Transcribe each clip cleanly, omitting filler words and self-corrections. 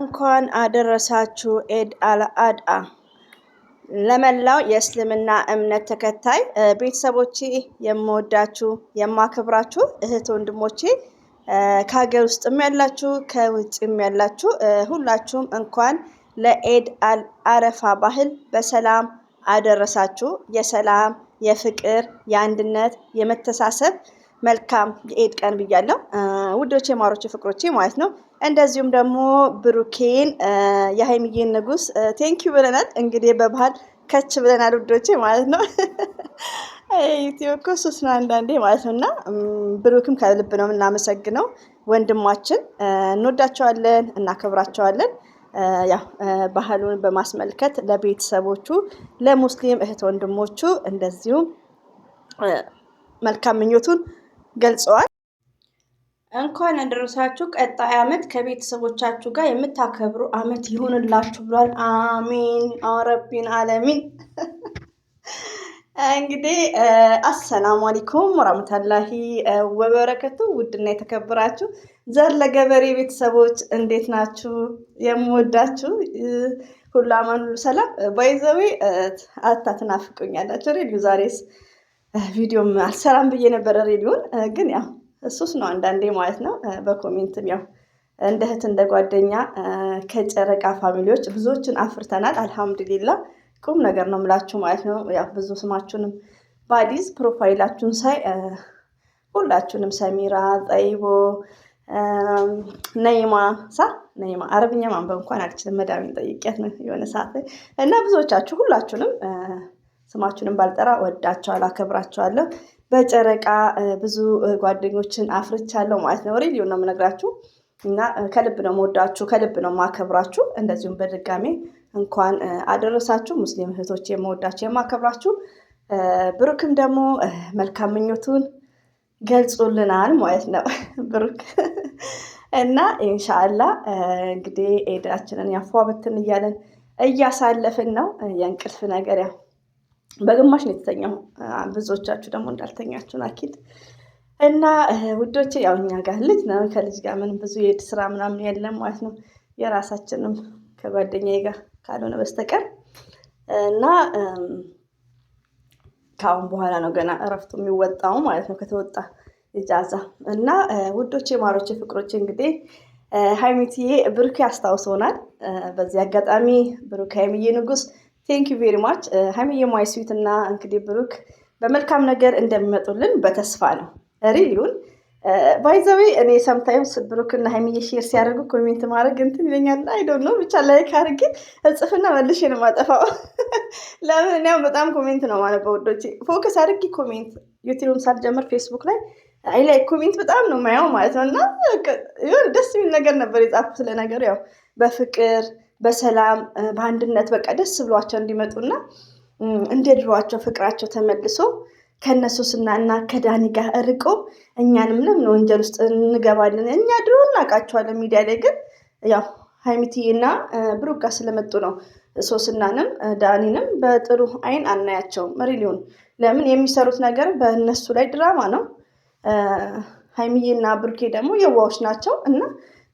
እንኳን አደረሳችሁ ኢድ አል አድሃ። ለመላው የእስልምና እምነት ተከታይ ቤተሰቦቼ፣ የምወዳችሁ የማከብራችሁ እህት ወንድሞቼ፣ ከሀገር ውስጥም ያላችሁ ከውጭም ያላችሁ ሁላችሁም እንኳን ለኢድ አል አረፋ ባህል በሰላም አደረሳችሁ። የሰላም፣ የፍቅር፣ የአንድነት፣ የመተሳሰብ መልካም የኢድ ቀን ብያለሁ ውዶቼ፣ ማሮቼ፣ ፍቅሮቼ ማለት ነው። እንደዚሁም ደግሞ ብሩኬን የሀይሚዬን ንጉስ ቴንኪው ብለናል። እንግዲህ በባህል ከች ብለናል ውዶቼ ማለት ነው። ዩቲዩብ እኮ ሱስ ነው አንዳንዴ ማለት ነው። እና ብሩክም ከልብ ነው የምናመሰግነው ወንድማችን። እንወዳቸዋለን፣ እናከብራቸዋለን። ያው ባህሉን በማስመልከት ለቤተሰቦቹ ለሙስሊም እህት ወንድሞቹ እንደዚሁም መልካም ምኞቱን ገልጸዋል። እንኳን አደረሳችሁ። ቀጣይ አመት ከቤተሰቦቻችሁ ጋር የምታከብሩ አመት ይሁንላችሁ ብሏል። አሚን አረቢን አለሚን። እንግዲህ አሰላሙ አለይኩም ወራህመቱላሂ ወበረከቱ። ውድና የተከበራችሁ ዘር ለገበሬ ቤተሰቦች እንዴት ናችሁ? የምወዳችሁ ሁሉ አማን ሁሉ ሰላም። ባይዘዌ አታትናፍቁኛላችሁ። ሬዲዮ ዛሬስ ቪዲዮም አልሰራም ብዬ ነበረ። ሬዲዮን ግን ያው እሱስ ነው አንዳንዴ ማለት ነው። በኮሜንትም ያው እንደ እህት እንደ ጓደኛ ከጨረቃ ፋሚሊዎች ብዙዎችን አፍርተናል። አልሐምዱሊላ ቁም ነገር ነው የምላችሁ ማለት ነው። ያው ብዙ ስማችሁንም ባዲዝ ፕሮፋይላችሁን ሳይ ሁላችሁንም ሰሚራ፣ ጠይቦ፣ ነይማ ነይማ አረብኛ ማንበብ እንኳን አልችልም። መዳሜን ጠይቄያት ነው የሆነ ሰዓት እና ብዙዎቻችሁ ሁላችሁንም ስማችሁንም ባልጠራ ወዳቸዋለሁ፣ አከብራቸዋለሁ። በጨረቃ ብዙ ጓደኞችን አፍርቻለሁ ማለት ነው። ሬዲዮ ነው የምነግራችሁ እና ከልብ ነው የምወዳችሁ፣ ከልብ ነው የማከብራችሁ። እንደዚሁም በድጋሜ እንኳን አደረሳችሁ ሙስሊም እህቶች፣ የምወዳችሁ የማከብራችሁ። ብሩክም ደግሞ መልካም ምኞቱን ገልጾልናል ማለት ነው ብሩክ እና ኢንሻአላ እንግዲህ ኢዳችንን ያፏ ብትን እያለን እያሳለፍን ነው። የእንቅልፍ ነገር ያው በግማሽ ነው የተተኛው። ብዙዎቻችሁ ደግሞ እንዳልተኛችሁን አኪድ እና ውዶቼ፣ ያው እኛ ጋር ልጅ ነው፣ ከልጅ ጋር ምንም ብዙ የሄድ ስራ ምናምን የለም ማለት ነው። የራሳችንም ከጓደኛዬ ጋር ካልሆነ በስተቀር እና ከአሁን በኋላ ነው ገና እረፍቱ የሚወጣው ማለት ነው፣ ከተወጣ ኢጃዛ እና ውዶቼ፣ ማሮቼ፣ ፍቅሮቼ እንግዲህ ሀይሚትዬ ብሩክ ያስታውሶናል። በዚህ አጋጣሚ ብሩክ ሀይሚዬ ንጉስ ቴንክ ዩ ቬሪ ማች። ሀይሚዬ ማይ ስዊት እና እንግዲህ ብሩክ በመልካም ነገር እንደሚመጡልን በተስፋ ነው። ሪሊውን ባይዘዌ እኔ ሰምታይምስ ብሩክ እና ሀይሚዬ ሼር ሲያደርጉ ኮሜንት ማድረግ እንትን ይለኛል። አይዶን ነው ብቻ ላይክ አድርጌ እጽፍና መልሼ ነው የማጠፋው። ለምን እኔም በጣም ኮሜንት ነው ማነበው ውዶቼ። ፎከስ አድርጌ ኮሜንት ዩቲዩብም ሳልጀምር ፌስቡክ ላይ አይ ላይ ኮሜንት በጣም ነው የማየው ማለት ነው። እና ደስ የሚል ነገር ነበር የጻፉት። ለነገሩ ያው በፍቅር በሰላም በአንድነት በቃ ደስ ብሏቸው እንዲመጡና እንደ ድሯቸው ፍቅራቸው ተመልሶ ከነሱ እና ከዳኒ ጋር እርቆ እኛንም ለምን ወንጀል ውስጥ እንገባለን? እኛ ድሮ እናውቃቸዋለን ሚዲያ ላይ፣ ግን ያው ሀይሚትዬና ብሩክ ጋር ስለመጡ ነው ሶስናንም ዳኒንም በጥሩ አይን አናያቸውም። ሪሊውን ለምን የሚሰሩት ነገር በእነሱ ላይ ድራማ ነው። ሀይሚዬና ብሩኬ ደግሞ የዋዎች ናቸው እና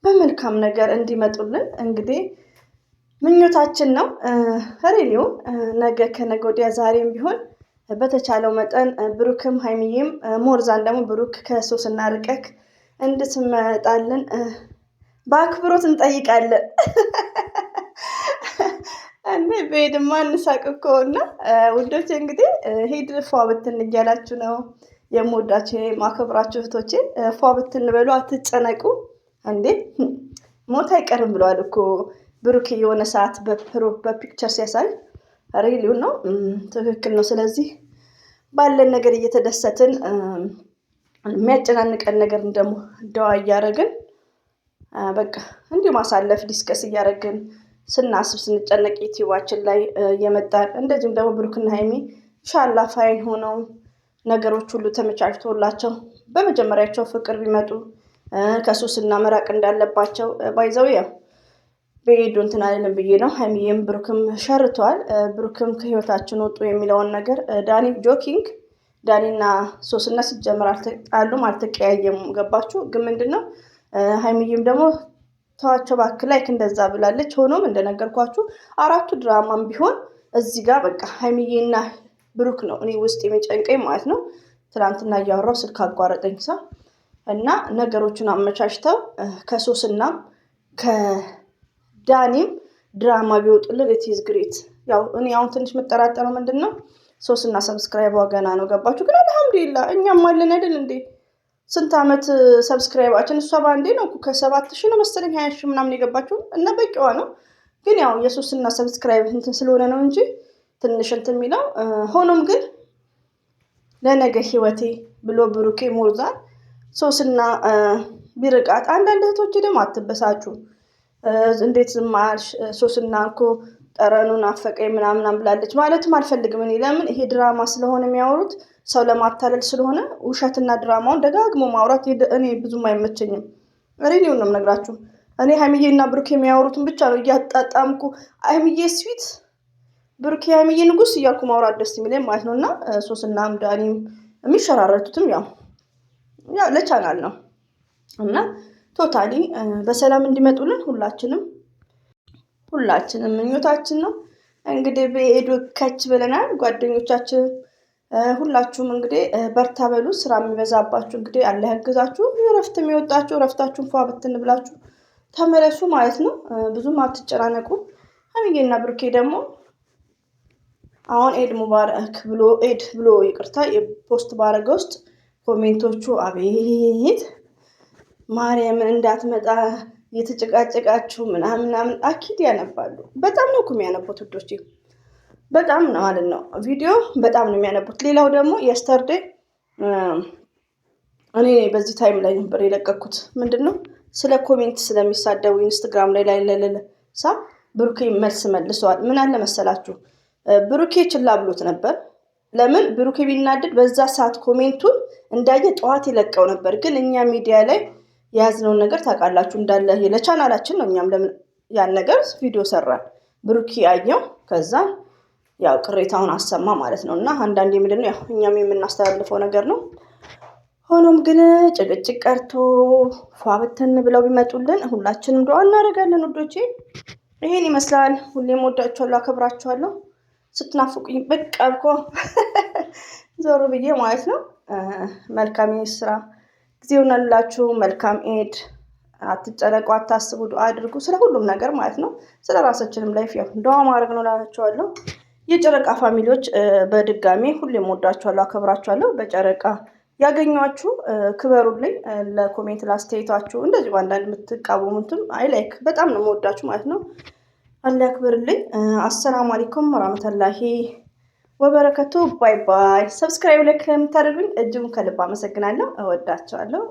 በመልካም ነገር እንዲመጡልን እንግዲህ ምኞታችን ነው። ሪሊውን ነገ ከነገ ወዲያ ዛሬም ቢሆን በተቻለው መጠን ብሩክም ሀይሚዬም ሞርዛን ደግሞ ብሩክ ከሶስና ርቀክ እንድትመጣልን በአክብሮት እንጠይቃለን። እንዴ በሄድማ እንሳቅ እኮ እና ውዶቼ፣ እንግዲህ ሂድ ፏ ብትን እያላችሁ ነው። የምወዳችሁ የማከብራችሁ እህቶቼ ፏ ብትን በሉ፣ አትጨነቁ። እንዴ ሞት አይቀርም ብለዋል እኮ ብሩክ የሆነ ሰዓት በፒክቸር ሲያሳይ ሪሊውን ነው፣ ትክክል ነው። ስለዚህ ባለን ነገር እየተደሰትን የሚያጨናንቀን ነገር ደግሞ ደዋ እያደረግን በቃ እንዲሁ ማሳለፍ ዲስከስ እያደረግን ስናስብ ስንጨነቅ ዩቲዩባችን ላይ እየመጣን እንደዚሁም ደግሞ ብሩክና ሀይሚ ኢንሻላህ ፋይን ሆነው ነገሮች ሁሉ ተመቻችቶላቸው በመጀመሪያቸው ፍቅር ቢመጡ ከሱስና መራቅ እንዳለባቸው ባይዘው ያው በሄዱ እንትን አይደለም ብዬ ነው። ሀይሚዬም ብሩክም ሸርቷል። ብሩክም ከህይወታችን ወጡ የሚለውን ነገር ዳኒ ጆኪንግ ዳኒና ሶስና ሲጀምር አልተጣሉም፣ አልተቀያየሙም። ገባችሁ? ግን ምንድነው ሀይሚዬም ደግሞ ተዋቸው እባክህ ላይክ እንደዛ ብላለች። ሆኖም እንደነገርኳችሁ አራቱ ድራማም ቢሆን እዚህ ጋር በቃ ሀይሚዬና ብሩክ ነው እኔ ውስጥ የሚጨንቀኝ ማለት ነው። ትናንትና እያወራው ስልክ አቋረጠኝ ሰው እና ነገሮችን አመቻችተው ከሶስናም ከዳኒም ድራማ ቢወጡልን ኢትዝ ግሬት። ያው እኔ አሁን ትንሽ መጠራጠረው ምንድን ነው ሶስና ሰብስክራይብ ገና ነው ገባችሁ። ግን አልሐምዱሊላህ እኛም አለን አይደል እንዴ ስንት ዓመት ሰብስክራይባችን እሷ ባንዴ ነው ከ7,000 ነው መሰለኝ 20,000 ምናምን የገባችው እና በቂዋ ነው። ግን ያው የሶስና ሰብስክራይብ እንትን ስለሆነ ነው እንጂ ትንሽ እንትን የሚለው ሆኖም ግን ለነገ ህይወቴ ብሎ ብሩኬ ሞርዛል ሶስና ቢርቃት። አንዳንድ እህቶች ደግሞ አትበሳጩ። እንዴት ዝም አልሽ? ሶስና እኮ ጠረኑን አፈቀኝ ምናምን ብላለች ማለትም አልፈልግም እኔ። ለምን ይሄ ድራማ ስለሆነ የሚያወሩት ሰው ለማታለል ስለሆነ ውሸትና ድራማውን ደጋግሞ ማውራት እኔ ብዙም አይመቸኝም። ሬዲዮን ነው የምነግራችሁ። እኔ ሀይሚዬና ብሩኬ የሚያወሩትን ብቻ ነው እያጣጣምኩ ሀይሚዬ ስዊት ብሩኬ ሀይሚዬ ንጉስ እያልኩ ማውራት ደስ የሚለኝ ማለት ነው። እና ሶስናም ዳኒም የሚሸራረቱትም ያው ለቻናል ነው እና ቶታሊ በሰላም እንዲመጡልን ሁላችንም ምኞታችን ነው። እንግዲህ በሄዱ ከች ብለናል። ጓደኞቻችን ሁላችሁም እንግዲህ በርታ በሉ። ስራ የሚበዛባችሁ እንግዲህ አላህ ያግዛችሁ። እረፍት የሚወጣችሁ እረፍታችሁን ፏ ብትን ብላችሁ ተመለሱ ማለት ነው። ብዙም አትጨናነቁ። ሀይሚዬና ብሩኬ ደግሞ አሁን ኤድ ብሎ ይቅርታ የፖስት ባረገ ውስጥ ኮሜንቶቹ አቤት ማርያምን እንዳትመጣ እየተጨቃጨቃችሁ ምናምን አኪድ ያነባሉ። በጣም ነው እኮ የሚያነቡት ውዶቼ፣ በጣም ነው ማለት ነው። ቪዲዮ በጣም ነው የሚያነቡት። ሌላው ደግሞ የስተርዴ እኔ በዚህ ታይም ላይ ነበር የለቀኩት። ምንድን ነው ስለ ኮሜንት ስለሚሳደቡ ኢንስታግራም ላይ ሳ ብሩኬ መልስ መልሰዋል። ምን አለ መሰላችሁ ብሩኬ ችላ ብሎት ነበር። ለምን ብሩኬ ቢናደድ በዛ ሰዓት ኮሜንቱን እንዳየ ጠዋት ይለቀው ነበር። ግን እኛ ሚዲያ ላይ የያዝነውን ነገር ታውቃላችሁ እንዳለ ለቻናላችን ነው። እኛም ለምን ያን ነገር ቪዲዮ ሰራን። ብሩኬ አየው፣ ከዛ ያው ቅሬታውን አሰማ ማለት ነው። እና አንዳንዴ ምንድነው ያው እኛም የምናስተላልፈው ነገር ነው። ሆኖም ግን ጭቅጭቅ ቀርቶ ፏብትን ብለው ቢመጡልን ሁላችንም ዱአ እናደርጋለን ውዶቼ። ይሄን ይመስላል። ሁሌም ወዳችኋለሁ፣ አከብራችኋለሁ። ስትናፍቁኝ በቃ እኮ ዞሮ ብዬ ማለት ነው። መልካም ስራ ጊዜውን አላችሁ። መልካም ኤድ። አትጨነቁ፣ አታስቡ፣ ዱአ አድርጉ ስለ ሁሉም ነገር ማለት ነው። ስለ ራሳችንም ላይፍ ያው ዱአ ማድረግ ነው እላችኋለሁ። የጨረቃ ፋሚሊዎች በድጋሚ ሁሌም ወዳችኋለሁ፣ አከብራችኋለሁ። በጨረቃ ያገኟችሁ ክበሩልኝ። ለኮሜንት ላስተያየታችሁ እንደዚህ አንዳንድ የምትቃወሙትም ላይክ በጣም ነው የምወዳችሁ ማለት ነው። አላህ ያክብርልኝ። አሰላሙ አለይኩም ወራህመቱላሂ ወበረከቱ። ባይ ባይ። ሰብስክራይብ ላይክ ለምታደርጉኝ እጅጉን ከልብ አመሰግናለሁ። እወዳቸዋለሁ።